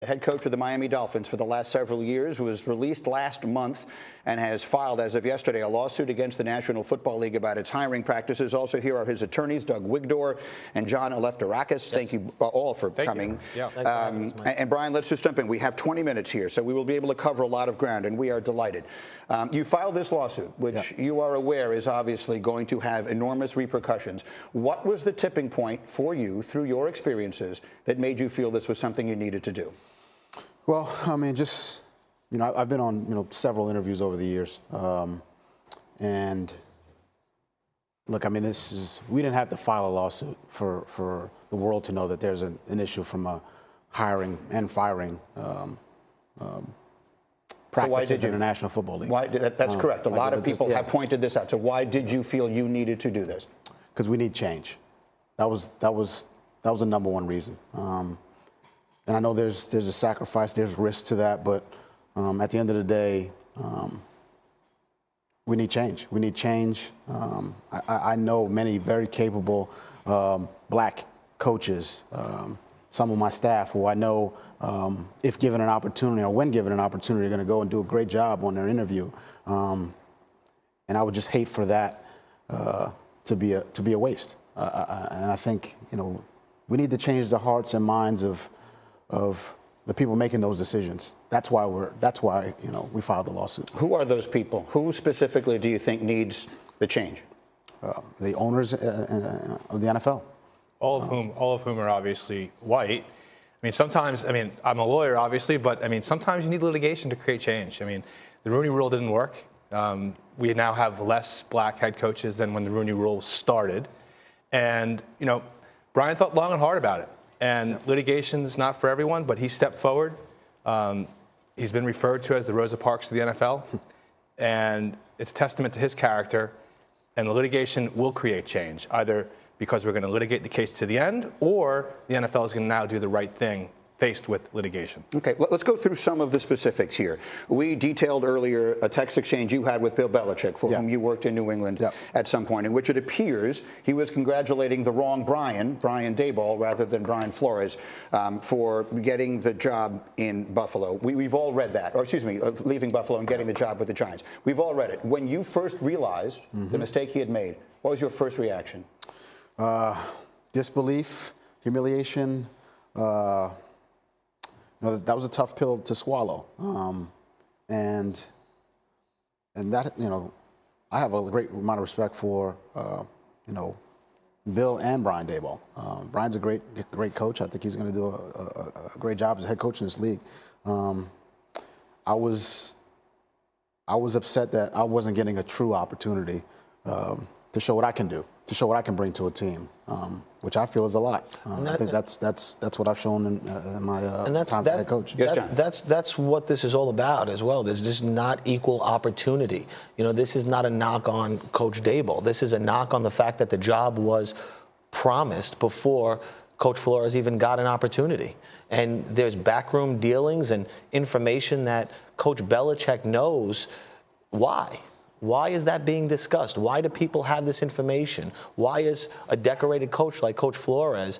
The head coach of the Miami Dolphins for the last several years was released last month and has filed, as of yesterday, a lawsuit against the National Football League about its hiring practices. Also, here are his attorneys, Doug Wigdor and John Alefterakis. Yes. Thank you all for coming. Yeah. And Brian, let's just jump in. We have 20 minutes here, so we will be able to cover a lot of ground, and we are delighted. You filed this lawsuit, which you are aware is obviously going to have enormous repercussions. What was the tipping point for you, through your experiences, that made you feel this was something you needed to do? Well, I mean, just, I've been on, several interviews over the years. And look, I mean, we didn't have to file a lawsuit for the world to know that there's an issue from a hiring and firing practices in the National Football League. Why? That's correct. A lot of people have pointed this out. So why did you feel you needed to do this? Because we need change. That was the number one reason. And I know there's a sacrifice, there's risk to that, but at the end of the day, we need change. We need change. I know many very capable black coaches, some of my staff who I know, if given an opportunity or when given an opportunity, are going to go and do a great job on their interview. And I would just hate for that to be a waste. And I think we need to change the hearts and minds of the people making those decisions. That's why we filed the lawsuit. Who are those people? Who specifically do you think needs the change? The owners of the NFL. All of whom are obviously white. I mean, sometimes, I'm a lawyer, obviously, but sometimes you need litigation to create change. The Rooney Rule didn't work. We now have less black head coaches than when the Rooney Rule started. And, Brian thought long and hard about it. And litigation's not for everyone, but he stepped forward. He's been referred to as the Rosa Parks of the NFL. And it's a testament to his character. And the litigation will create change, either because we're going to litigate the case to the end, or the NFL is going to now do the right thing faced with litigation. Okay, let's go through some of the specifics here. We detailed earlier a text exchange you had with Bill Bilichick, for whom you worked in New England at some point, in which it appears he was congratulating the wrong Brian Daboll, rather than Brian Flores, for getting the job in Buffalo. We've all read that, or excuse me, leaving Buffalo and getting the job with the Giants. We've all read it. When you first realized the mistake he had made, what was your first reaction? Disbelief, humiliation. That was a tough pill to swallow, and that I have a great amount of respect for Bill and Brian Daboll. Brian's a great coach. I think he's going to do a great job as a head coach in this league. I was upset that I wasn't getting a true opportunity to show what I can do, to show what I can bring to a team, which I feel is a lot. I think that's what I've shown in my time as head coach. That's what this is all about as well. There's just not equal opportunity. This is not a knock on Coach Daboll. This is a knock on the fact that the job was promised before Coach Flores even got an opportunity. And there's backroom dealings and information that Coach Belichick knows. Why? Why is that being discussed? Why do people have this information? Why is a decorated coach like Coach Flores,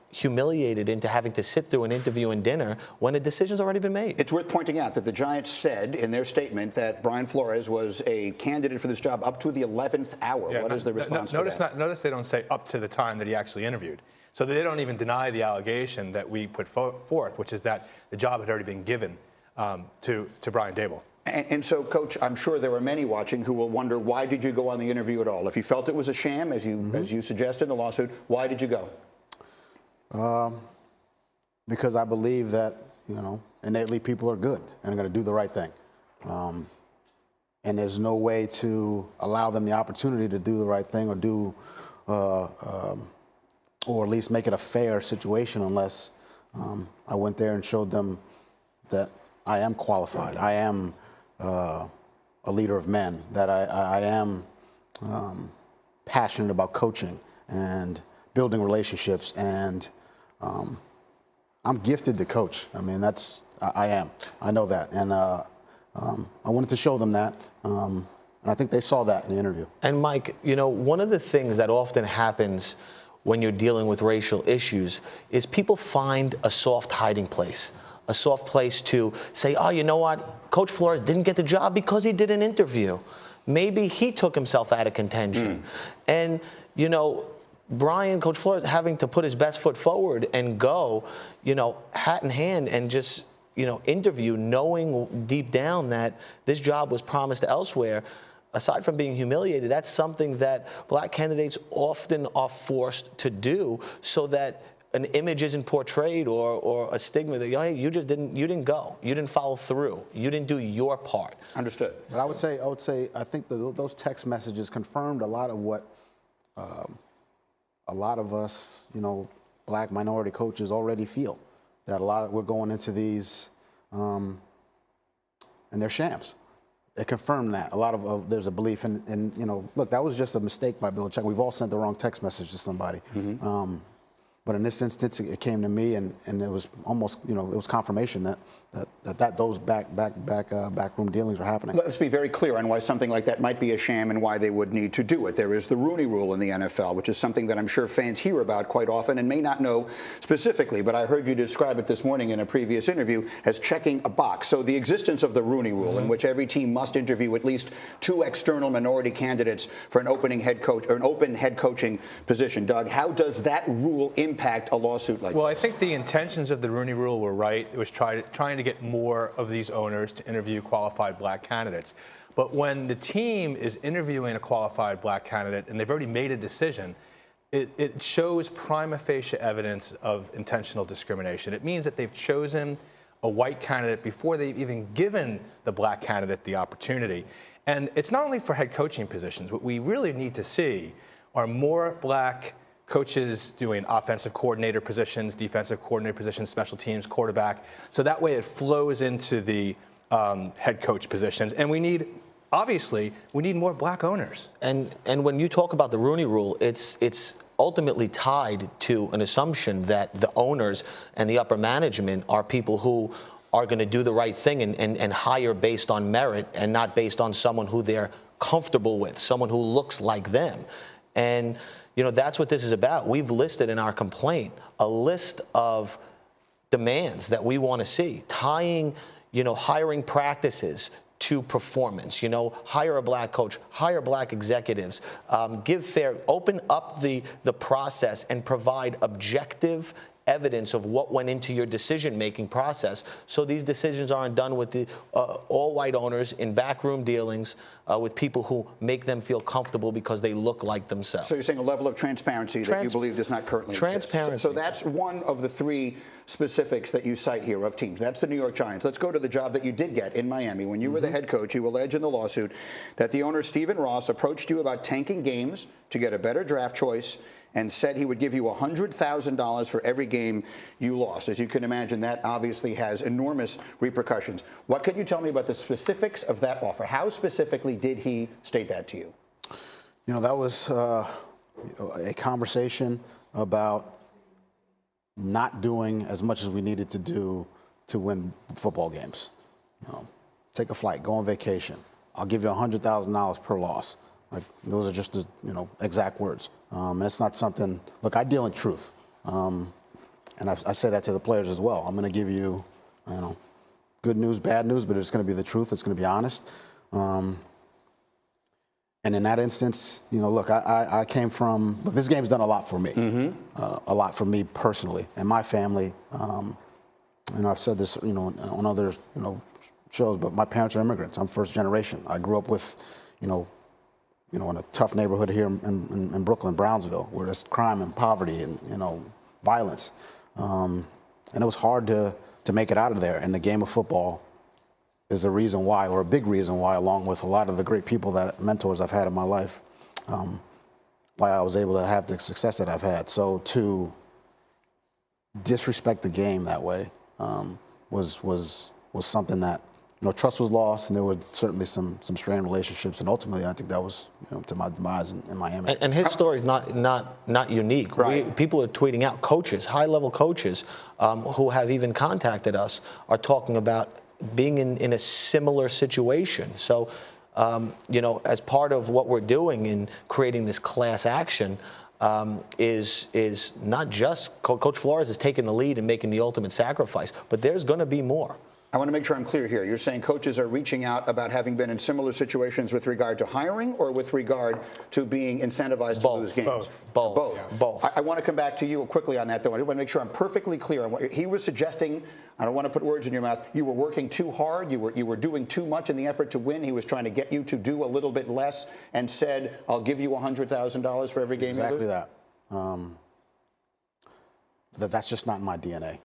humiliated into having to sit through an interview and dinner when a decision's already been made? It's worth pointing out that the Giants said in their statement that Brian Flores was a candidate for this job up to the 11th hour. What is the response to that? Notice they don't say up to the time that he actually interviewed. So they don't even deny the allegation that we put forth, which is that the job had already been given to Brian Daboll. And so, Coach, I'm sure there are many watching who will wonder, why did you go on the interview at all? If you felt it was a sham, as you suggested in the lawsuit, why did you go? Because I believe that, innately people are good and are going to do the right thing. And there's no way to allow them the opportunity to do the right thing or or at least make it a fair situation unless I went there and showed them that I am qualified. I am a leader of men, that I am passionate about coaching and building relationships, and I'm gifted to coach. I am. I know that, and I wanted to show them that, and I think they saw that in the interview. And Mike, one of the things that often happens when you're dealing with racial issues is people find a soft hiding place, a soft place to say, oh, you know what, Coach Flores didn't get the job because he did an interview. Maybe he took himself out of contention. And, you know, Coach Flores having to put his best foot forward and go, you know, hat in hand and just, you know, interview, knowing deep down that this job was promised elsewhere. Aside from being humiliated, that's something that black candidates often are forced to do so that an image isn't portrayed or a stigma that, hey, you didn't go, you didn't follow through, you didn't do your part. Understood. But I would say, I think those text messages confirmed a lot of what a lot of us, you know, black minority coaches already feel. That we're going into these, and they're shams. It confirmed that. There's a belief in, you know, look, that was just a mistake by Belichick. We've all sent the wrong text message to somebody. But in this instance, it came to me, and it was almost, you know, it was confirmation that those backroom dealings are happening. Let's be very clear on why something like that might be a sham and why they would need to do it. There is the Rooney Rule in the NFL, which is something that I'm sure fans hear about quite often and may not know specifically, but I heard you describe it this morning in a previous interview as checking a box. So the existence of the Rooney Rule, in which every team must interview at least 2 external minority candidates for an open head coaching position. Doug, how does that rule impact a lawsuit like this? Well, I think the intentions of the Rooney Rule were right. It was trying to get more of these owners to interview qualified black candidates. But when the team is interviewing a qualified black candidate and they've already made a decision, it shows prima facie evidence of intentional discrimination. It means that they've chosen a white candidate before they've even given the black candidate the opportunity. And it's not only for head coaching positions. What we really need to see are more black coaches doing offensive coordinator positions, defensive coordinator positions, special teams, quarterback. So that way it flows into the head coach positions. And we need more black owners. And when you talk about the Rooney Rule, it's ultimately tied to an assumption that the owners and the upper management are people who are going to do the right thing and hire based on merit and not based on someone who they're comfortable with, someone who looks like them. And you know, that's what this is about. We've listed in our complaint a list of demands that we want to see, tying, you know, hiring practices to performance. You know, hire a black coach, hire black executives, open up the process and provide objective evidence of what went into your decision-making process, so these decisions aren't done with the all-white owners in backroom dealings with people who make them feel comfortable because they look like themselves. So you're saying a level of transparency that you believe does not currently exist. So that's one of the 3 specifics that you cite here of teams. That's the New York Giants. Let's go to the job that you did get in Miami. When you were the head coach, you allege in the lawsuit that the owner, Stephen Ross, approached you about tanking games to get a better draft choice and said he would give you $100,000 for every game you lost. As you can imagine, that obviously has enormous repercussions. What can you tell me about the specifics of that offer? How specifically did he state that to you? You know, that was a conversation about not doing as much as we needed to do to win football games. You know, take a flight, go on vacation. I'll give you $100,000 per loss. Like, those are just the, you know, exact words. And it's not something, look, I deal in truth. And I say that to the players as well. I'm going to give you, you know, good news, bad news, but it's going to be the truth. It's going to be honest. And in that instance, you know, look, I came from, look, this game's done a lot for me. A lot for me personally and my family. You know, I've said this, you know, on other, you know, shows, but my parents are immigrants. I'm first generation. I grew up with, you know, in a tough neighborhood here in Brooklyn, Brownsville, where there's crime and poverty and, you know, violence. And it was hard to make it out of there. And the game of football is a reason why, or a big reason why, along with a lot of the great people mentors I've had in my life, why I was able to have the success that I've had. So to disrespect the game that way was something that, you know, trust was lost, and there were certainly some strained relationships, and ultimately, I think that was, you know, to my demise in Miami. And his story is not unique. Right. People are tweeting out. Coaches, high-level coaches, who have even contacted us, are talking about being in a similar situation. So, you know, as part of what we're doing in creating this class action, is not just Coach Flores is taking the lead and making the ultimate sacrifice, but there's going to be more. I want to make sure I'm clear here. You're saying coaches are reaching out about having been in similar situations with regard to hiring or with regard to being incentivized to lose games? Both. I want to come back to you quickly on that, though. I want to make sure I'm perfectly clear. He was suggesting, I don't want to put words in your mouth, you were working too hard, you were doing too much in the effort to win. He was trying to get you to do a little bit less and said, I'll give you $100,000 for every game you lose. Exactly that. That's just not my DNA.